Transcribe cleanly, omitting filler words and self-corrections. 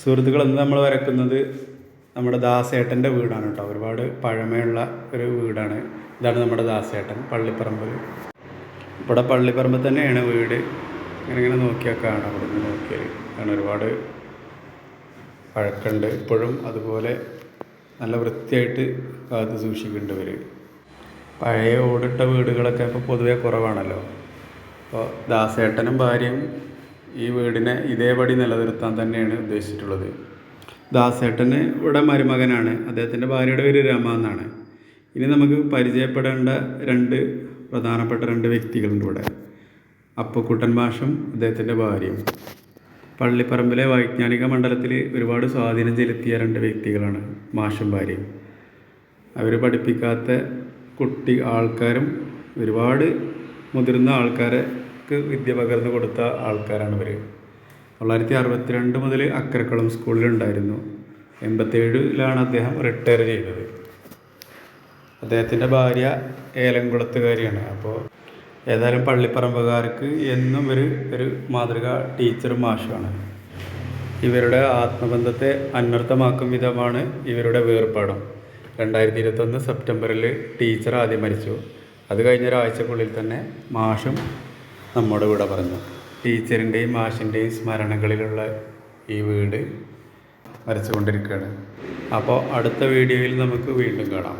സുഹൃത്തുക്കൾ, ഇന്ന് നമ്മൾ വരക്കുന്നത് നമ്മുടെ ദാസേട്ടൻ്റെ വീടാണ് കേട്ടോ. ഒരുപാട് പഴമയുള്ള ഒരു വീടാണ്. ഇതാണ് നമ്മുടെ ദാസേട്ടൻ പള്ളിപ്പറമ്പിൽ. ഇവിടെ പള്ളിപ്പറമ്പിൽ തന്നെയാണ് വീട്. ഇങ്ങനെ നോക്കിയാൽ കാണാം. അവിടെ നിന്ന് നോക്കിയാൽ കാരണം ഒരുപാട് പഴക്കമുണ്ട്. ഇപ്പോഴും അതുപോലെ നല്ല വൃത്തിയായിട്ട് കാത്തു സൂക്ഷിക്കുന്നുണ്ട് ഇവർ. പഴയ ഓടിട്ട വീടുകളൊക്കെ ഇപ്പോൾ പൊതുവെ കുറവാണല്ലോ. അപ്പോൾ ദാസേട്ടനും ഭാര്യയും ഈ വീടിനെ ഇതേപടി നിലനിർത്താൻ തന്നെയാണ് ഉദ്ദേശിച്ചിട്ടുള്ളത്. ദാസേട്ടന് ഇവിടെ മരുമകനാണ്. അദ്ദേഹത്തിൻ്റെ ഭാര്യയുടെ പേര് രമ എന്നാണ്. ഇനി നമുക്ക് പരിചയപ്പെടേണ്ട പ്രധാനപ്പെട്ട രണ്ട് വ്യക്തികളുണ്ട് ഇവിടെ. അപ്പുക്കുട്ടൻ മാഷും അദ്ദേഹത്തിൻ്റെ ഭാര്യയും. പള്ളിപ്പറമ്പിലെ വൈജ്ഞാനിക മണ്ഡലത്തിൽ ഒരുപാട് സ്വാധീനം ചെലുത്തിയ രണ്ട് വ്യക്തികളാണ് മാഷും ഭാര്യയും. അവർ പഠിപ്പിക്കാത്ത ആൾക്കാരും ഒരുപാട് മുതിർന്ന ആൾക്കാർക്ക് വിദ്യ പകർന്നു കൊടുത്ത ആൾക്കാരാണ് ഇവർ. 1962 മുതൽ അക്കരക്കുളം സ്കൂളിലുണ്ടായിരുന്നു. 87 അദ്ദേഹം റിട്ടയർ ചെയ്തത്. അദ്ദേഹത്തിൻ്റെ ഭാര്യ ഏലംകുളത്തുകാരിയാണ്. അപ്പോൾ ഏതായാലും പള്ളിപ്പറമ്പുകാർക്ക് എന്നും ഒരു മാതൃക ടീച്ചറും മാഷുമാണ്. ഇവരുടെ ആത്മബന്ധത്തെ അന്വർത്ഥമാക്കും വിധമാണ് ഇവരുടെ വേർപാടം. 2021 സെപ്റ്റംബറിൽ ടീച്ചർ ആദ്യം മരിച്ചു. അത് കഴിഞ്ഞ ഒരാഴ്ചക്കുള്ളിൽ തന്നെ മാഷും നമ്മോട് വിട പറഞ്ഞു. ടീച്ചറിൻ്റെയും മാഷിൻ്റെയും സ്മരണകളിലുള്ള ഈ വീട് വരച്ചുകൊണ്ടിരിക്കുകയാണ്. അപ്പോൾ അടുത്ത വീഡിയോയിൽ നമുക്ക് വീണ്ടും കാണാം.